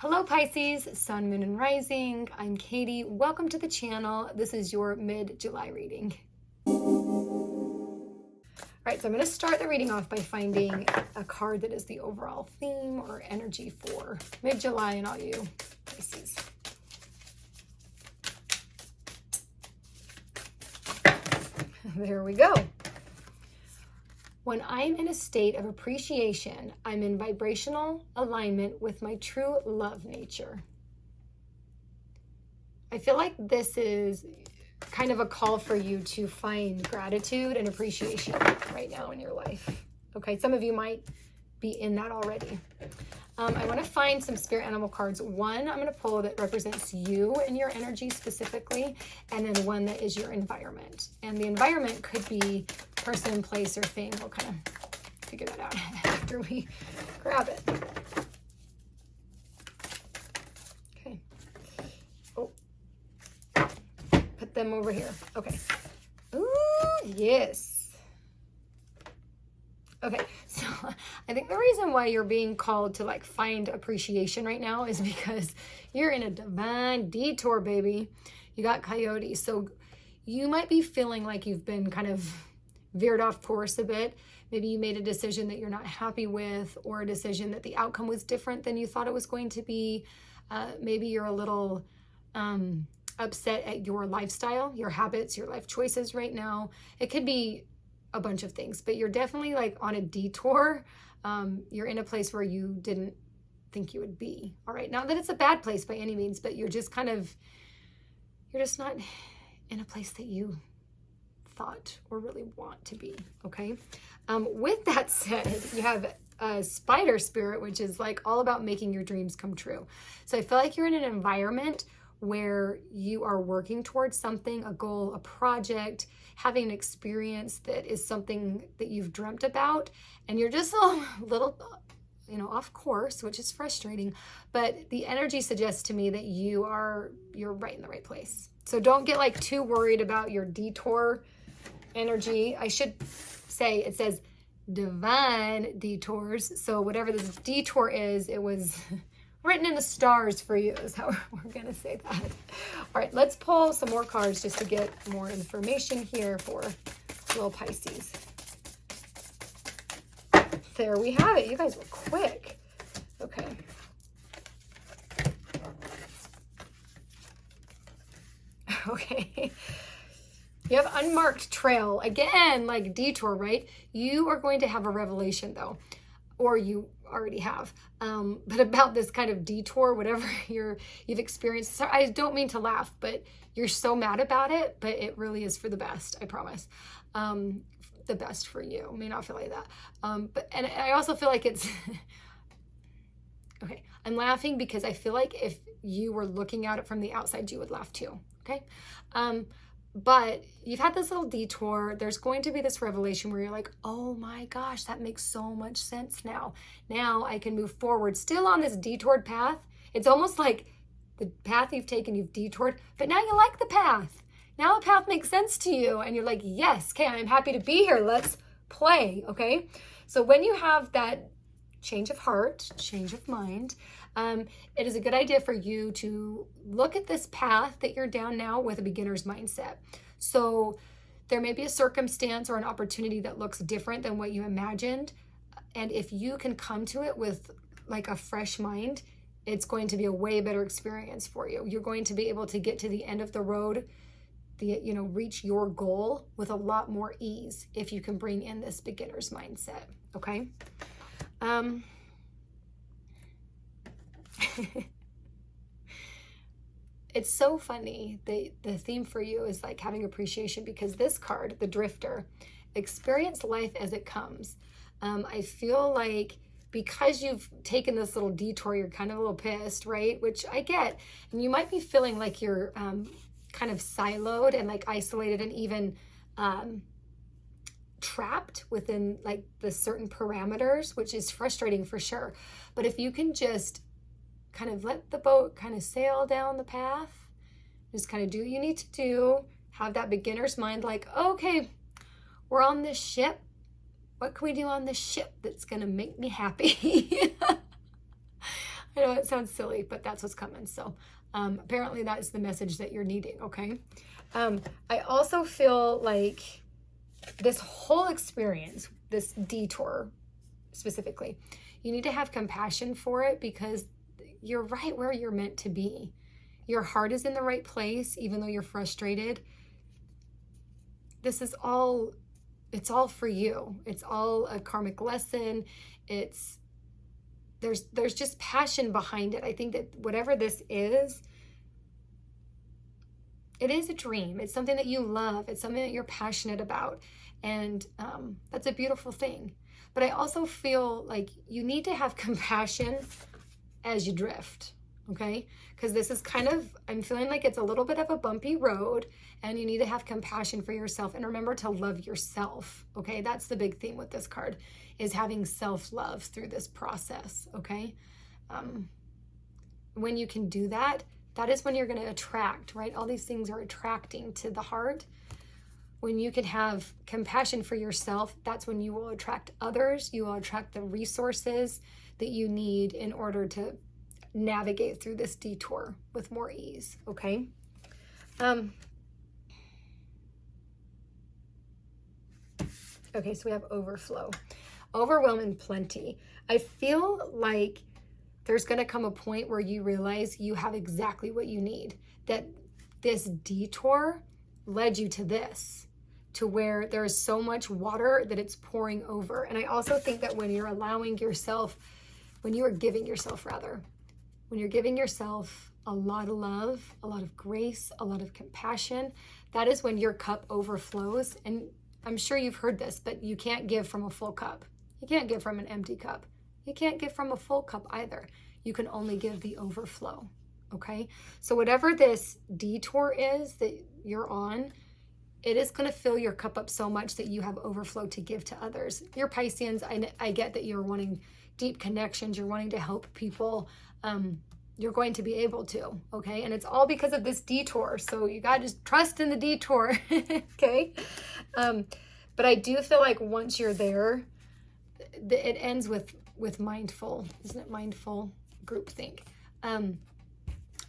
Hello Pisces, Sun, Moon, and Rising. I'm Katie. Welcome to the channel. This is your mid-July reading. All right, so I'm going to start the reading off by finding a card that is the overall theme or energy for mid-July and all you Pisces. There we go. When I'm in a state of appreciation, I'm in vibrational alignment with my true love nature. I feel like this is kind of a call for you to find gratitude and appreciation right now in your life. Okay, some of you might be in that already. I want to find some spirit animal cards. One I'm going to pull that represents you and your energy specifically, and then one that is your environment. And the environment could be person, place, or thing. We'll kind of figure that out after we grab it. Okay. Oh, put them over here. Okay. Ooh, yes. Okay, so I think the reason why you're being called to like find appreciation right now is because you're in a divine detour, baby. You got coyote. So you might be feeling like you've been kind of veered off course a bit. Maybe you made a decision that you're not happy with, or a decision that the outcome was different than you thought it was going to be. Maybe you're a little upset at your lifestyle, your habits, your life choices right now. It could be a bunch of things, but you're definitely like on a detour. You're in a place where you didn't think you would be. All right. Not that it's a bad place by any means, but you're just not in a place that you thought or really want to be. Okay. With that said, you have a spider spirit, which is like all about making your dreams come true. So I feel like you're in an environment where you are working towards something, a goal, a project, having an experience that is something that you've dreamt about, and you're just a little, off course, which is frustrating, but the energy suggests to me that you're right in the right place. So don't get like too worried about your detour energy. I should say it says divine detours. So whatever this detour is, it was written in the stars for you is how we're going to say that. All right, let's pull some more cards just to get more information here for little Pisces. There we have it. You guys were quick. Okay. Okay. You have unmarked trail. Again, like detour, right? You are going to have a revelation though, or you already have, but about this kind of detour, whatever you've experienced. So I don't mean to laugh, but you're so mad about it, but it really is for the best, I promise. The best for you. May not feel like that. And I also feel like it's, okay, I'm laughing because I feel like if you were looking at it from the outside, you would laugh too, okay? But you've had this little detour. There's going to be this revelation where you're like, oh my gosh, that makes so much sense now. Now I can move forward, still on this detoured path. It's almost like the path you've taken, you've detoured, but now you like the path. Now the path makes sense to you. And you're like, yes, okay, I'm happy to be here. Let's play, okay? So when you have that change of heart, change of mind, it is a good idea for you to look at this path that you're down now with a beginner's mindset. So there may be a circumstance or an opportunity that looks different than what you imagined. And if you can come to it with like a fresh mind, it's going to be a way better experience for you. You're going to be able to get to the end of the road, reach your goal with a lot more ease if you can bring in this beginner's mindset, okay? It's so funny. The theme for you is like having appreciation, because this card, the Drifter, experience life as it comes. I feel like because you've taken this little detour, you're kind of a little pissed, right? Which I get. And you might be feeling like you're kind of siloed and like isolated and even trapped within like the certain parameters, which is frustrating for sure. But if you can just kind of let the boat kind of sail down the path, just kind of do what you need to do, have that beginner's mind like, okay, we're on this ship. What can we do on this ship that's going to make me happy? I know it sounds silly, but that's what's coming. So apparently that is the message that you're needing, okay? I also feel like this whole experience, this detour specifically, you need to have compassion for it because you're right where you're meant to be. Your heart is in the right place, even though you're frustrated. This is all, it's all for you. It's all a karmic lesson. There's just passion behind it. I think that whatever this is, it is a dream. It's something that you love. It's something that you're passionate about. And that's a beautiful thing. But I also feel like you need to have compassion as you drift, okay? Because this is kind of, I'm feeling like it's a little bit of a bumpy road, and you need to have compassion for yourself and remember to love yourself, okay? That's the big thing with this card, is having self-love through this process, okay? When you can do that, that is when you're going to attract, right? All these things are attracting to the heart. When you can have compassion for yourself, that's when you will attract others. You will attract the resources that you need in order to navigate through this detour with more ease, okay? Okay, so we have overflow. Overwhelm and plenty. I feel like there's going to come a point where you realize you have exactly what you need. That this detour led you to this, to where there is so much water that it's pouring over. And I also think that when you're allowing yourself, when you are giving yourself rather, when you're giving yourself a lot of love, a lot of grace, a lot of compassion, that is when your cup overflows. And I'm sure you've heard this, but you can't give from a full cup. You can't give from an empty cup. You can't give from a full cup either. You can only give the overflow, okay? So whatever this detour is that you're on, it is going to fill your cup up so much that you have overflow to give to others. You're Pisceans. I get that you're wanting deep connections. You're wanting to help people. You're going to be able to, okay? And it's all because of this detour. So you got to just trust in the detour, okay? But I do feel like once you're there, it ends with mindful, isn't it? Mindful groupthink.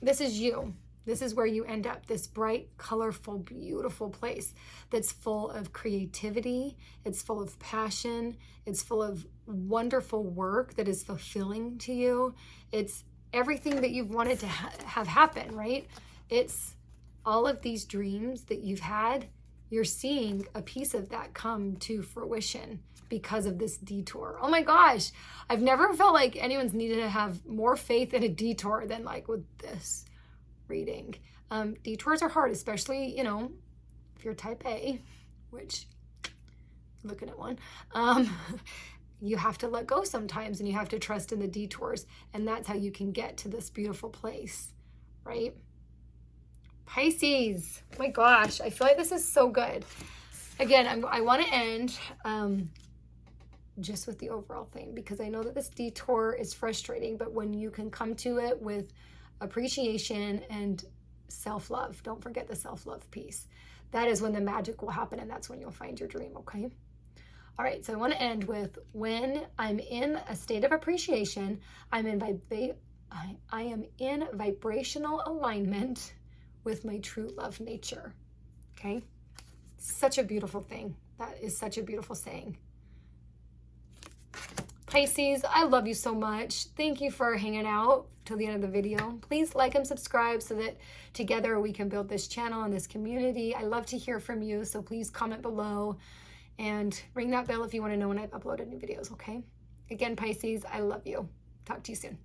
This is you. This is where you end up, this bright, colorful, beautiful place that's full of creativity. It's full of passion. It's full of wonderful work that is fulfilling to you. It's everything that you've wanted to have happen, right? It's all of these dreams that you've had. You're seeing a piece of that come to fruition because of this detour. Oh my gosh, I've never felt like anyone's needed to have more faith in a detour than like with this reading. Detours are hard, especially, you know, if you're type A, which, looking at one, you have to let go sometimes and you have to trust in the detours, and that's how you can get to this beautiful place, right? Pisces, oh my gosh, I feel like this is so good. Again, I want to end just with the overall thing, because I know that this detour is frustrating, but when you can come to it with appreciation and self-love, don't forget the self-love piece, that is when the magic will happen, and that's when you'll find your dream, okay? All right, so I want to end with, when I'm in a state of appreciation, I am in vibrational alignment with my true love nature, okay? Such a beautiful thing. That is such a beautiful saying. Pisces, I love you so much. Thank you for hanging out till the end of the video. Please like and subscribe so that together we can build this channel and this community. I love to hear from you, so please comment below and ring that bell if you want to know when I've uploaded new videos, okay? Again, Pisces, I love you. Talk to you soon.